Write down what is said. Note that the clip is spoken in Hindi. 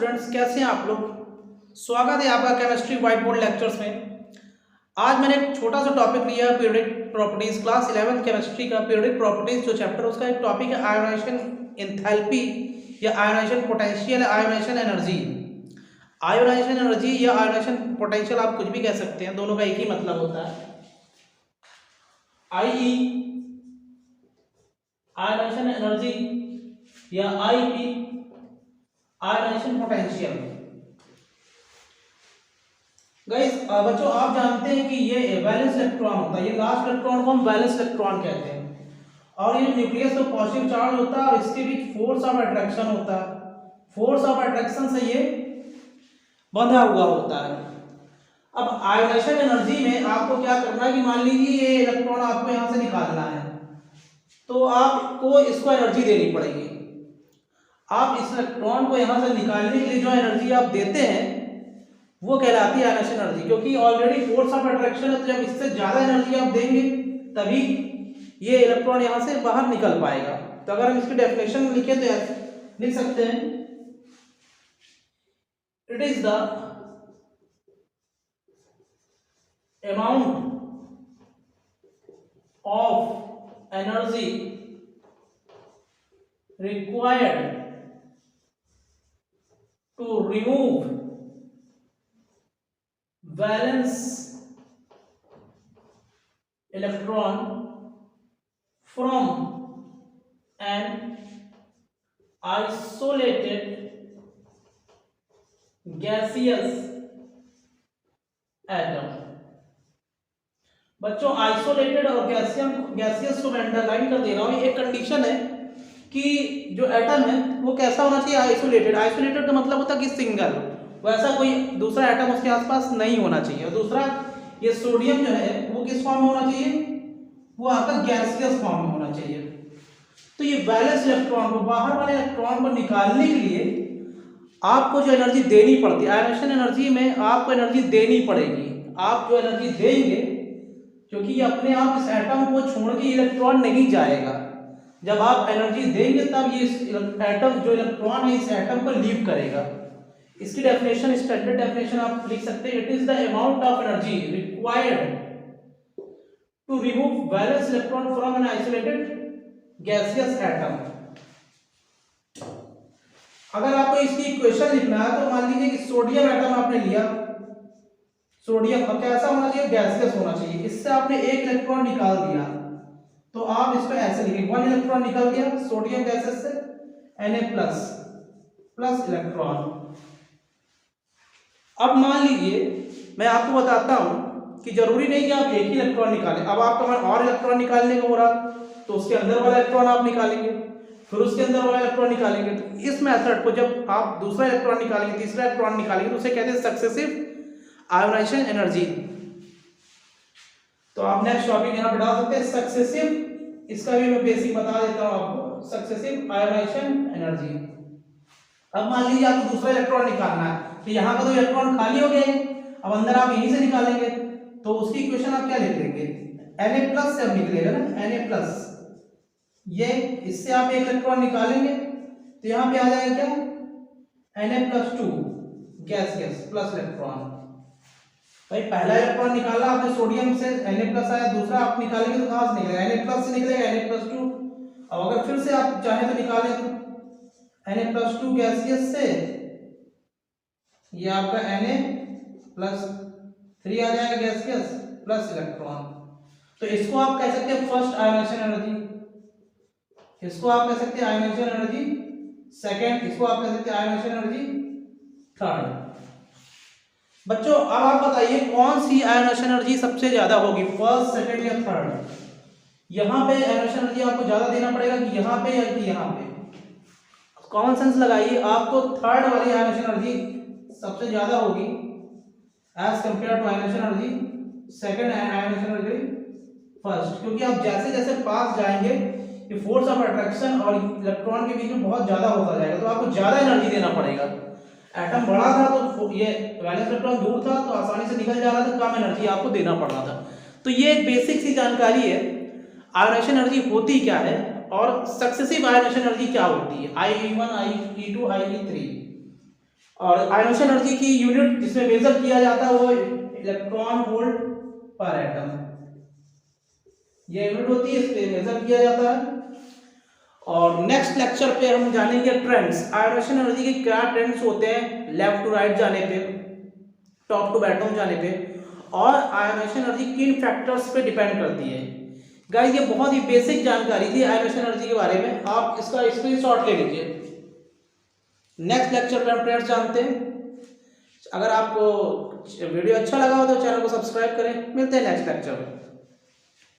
स्टूडेंट्स, कैसे हैं आप लोग। स्वागत है आपका केमिस्ट्री व्हाइट बोर्ड लेक्चर्स में। आज मैंने एक छोटा सा टॉपिक लिया है, periodic properties. Class 11th chemistry का पीरियोडिक प्रॉपर्टीज जो चैप्टर, उसका एक टॉपिक है आयोनाइजेशन एंथैल्पी या ionization potential, ionization energy. Ionization energy या आयोनाइजेशन पोटेंशियल आप कुछ भी कह सकते हैं, दोनों का एक ही मतलब होता है। आई आयोनाइजेशन एनर्जी या आईपी आयोनाइजेशन पोटेंशियल। गाइस बच्चों, आप जानते हैं कि ये वैलेंस इलेक्ट्रॉन होता है, ये लास्ट इलेक्ट्रॉन को हम वैलेंस इलेक्ट्रॉन कहते हैं। और ये न्यूक्लियस तो पॉजिटिव चार्ज होता है और इसके बीच फोर्स ऑफ अट्रैक्शन होता है। फोर्स ऑफ अट्रैक्शन से ये बंधा हुआ होता है। अब आयोनाइजेशन एनर्जी में आपको क्या करना है कि मान लीजिए ये इलेक्ट्रॉन आपको यहां से निकालना है, तो आपको इसको एनर्जी देनी पड़ेगी। आप इस इलेक्ट्रॉन को यहां से निकालने के लिए जो एनर्जी आप देते हैं वो कहलाती है आयोनाइजेशन एनर्जी, क्योंकि ऑलरेडी फोर्स ऑफ अट्रैक्शन है। तो जब इससे ज्यादा एनर्जी आप देंगे तभी ये इलेक्ट्रॉन यहां से बाहर निकल पाएगा। तो अगर हम इसकी डेफिनेशन लिखें तो ऐसे लिख सकते हैं, it is the amount of energy required to remove valence electron from an isolated gaseous atom। बच्चों, आइसोलेटेड और गैसियस को मैं अंडरलाइन कर दे रहा हूं। एक कंडीशन है कि जो एटम है वो कैसा होना चाहिए, आइसोलेटेड। आइसोलेटेड का मतलब होता है कि सिंगल, वैसा कोई दूसरा एटम उसके आसपास नहीं होना चाहिए। और दूसरा, ये सोडियम जो है वो किस फॉर्म में होना चाहिए, वो आपका गैसियस फॉर्म में होना चाहिए। तो ये वैलेंस इलेक्ट्रॉन को, बाहर वाले इलेक्ट्रॉन को निकालने के लिए आपको जो एनर्जी देनी पड़ती है, आयोनाइजेशन एनर्जी में आपको एनर्जी देनी पड़ेगी। आप जो एनर्जी देंगे, क्योंकि ये अपने आप इस एटम को छोड़ के इलेक्ट्रॉन नहीं जाएगा। जब आप एनर्जी देंगे तब ये एटम, जो इलेक्ट्रॉन है, इस एटम को लीव करेगा। इसकी डेफिनेशन, स्टैंडर्ड डेफिनेशन आप लिख सकते हैं, it is the amount of energy required to remove valence electron from an isolated gaseous atom. अगर आपको इसकी इक्वेशन लिखना है तो मान लीजिए कि सोडियम एटम आपने लिया, सोडियम अब कैसा होना चाहिए, गैसियस होना चाहिए। इससे आपने एक इलेक्ट्रॉन निकाल दिया, तो आप इसको ऐसे लिखेंगे, 1 इलेक्ट्रॉन निकल गया सोडियम गैसेस से, Na+ इलेक्ट्रॉन। अब मान लीजिए मैं आपको बताता हूं कि जरूरी नहीं कि आप एक ही इलेक्ट्रॉन निकालें। अब आपका मन और इलेक्ट्रॉन निकालने को हो रहा, तो उसके अंदर वाला इलेक्ट्रॉन आप निकालेंगे, फिर उसके अंदर वाला इलेक्ट्रॉन निकालेंगे। तो इस मेथड को जब आप दूसरा इलेक्ट्रॉन निकालेंगे, तीसरा इलेक्ट्रॉन निकालेंगे, तो उसे कहते हैं सक्सेसिव आयोनाइजेशन एनर्जी। तो आप नेक्स्ट टॉपिक यहां बढ़ा सकते हैं, सक्सेसिव। इसका भी मैं बेसिक बता देता हूं आपको, सक्सेसिव आयोनाइजेशन एनर्जी। अब मान लीजिए आपको दूसरा इलेक्ट्रॉन निकालना है, तो यहाँ का तो इलेक्ट्रॉन खाली हो गया है, अब अंदर आप यहीं से निकालेंगे। तो उसकी इक्वेशन आप क्या लिख देंगे, Na+ से अब निकलेगा ना, Na+। ये इससे आप एक इलेक्ट्रॉन निकालेंगे तो यहाँ पे आ जाएगा क्या, Na+2 गैसियस प्लस इलेक्ट्रॉन। भाई पहला इलेक्ट्रॉन निकाला आपने सोडियम से, Na+ आया, दूसरा आप निकालेंगे तो कहां से निकलेगा, Na+ से निकलेगा, Na+2। अब अगर फिर से आप चाहें तो निकालें तो Na+2 गैसियस से, ये आपका Na+3 आ जाएगा गैसियस प्लस इलेक्ट्रॉन। तो इसको आप कह सकते हैं फर्स्ट आयोनाइजेशन एनर्जी, इसको आप कह सकते हैं आयोनाइजेशन एनर्जी सेकंड, इसको आप कह सकते हैं आयोनाइजेशन एनर्जी थर्ड। बच्चों अब आप बताइए कौन सी आयोनाइजेशन एनर्जी सबसे ज्यादा होगी, फर्स्ट, सेकंड या थर्ड। यहां पे आयोनाइजेशन एनर्जी आपको ज्यादा देना पड़ेगा कि यहां पे या कि यहां पे। कॉमन सेंस लगाइए, आपको थर्ड वाली आयोनाइजेशन एनर्जी सबसे ज्यादा होगी as compare to ionization energy second and ionization energy first, क्योंकि आप जैसे जैसे पास जाएंगे ये फोर्स ऑफ अट्रैक्शन और इलेक्ट्रॉन के बीच में बहुत ज्यादा होता जाएगा, तो आपको ज्यादा एनर्जी देना पड़ेगा। एटम बड़ा था तो ये वैलेंस इलेक्ट्रॉन दूर था तो आसानी से निकल जा रहा था, कम एनर्जी आपको देना पड़ रहा था। तो ये एक बेसिक सी जानकारी है आयोनाइजेशन एनर्जी होती क्या है और सक्सेसिव आयोनाइजेशन एनर्जी क्या होती है, IE1, IE2, IE3। और आयोनाइजेशन एनर्जी की यूनिट जिसमें मेजर किया जाता है वो इलेक्ट्रॉन वोल्ट पर एटम, ये यूनिट होती है, इस पे मेजर किया जाता है। और नेक्स्ट लेक्चर पे हम जानेंगे ट्रेंड्स, आयोनाइजेशन एनर्जी के क्या ट्रेंड्स होते हैं लेफ्ट टू राइट जाने पे, टॉप टू बॉटम जाने पे, और आयोनाइजेशन एनर्जी किन फैक्टर्स पे डिपेंड करती है। गाइस ये बहुत ही बेसिक जानकारी थी आयोनाइजेशन एनर्जी के बारे में, आप इसका स्क्रीनशॉट ले लीजिए। नेक्स्ट लेक्चर पे हम ट्रेंड्स जानते हैं। अगर आपको वीडियो अच्छा लगा हो तो चैनल को सब्सक्राइब करें। मिलते हैं नेक्स्ट लेक्चर में।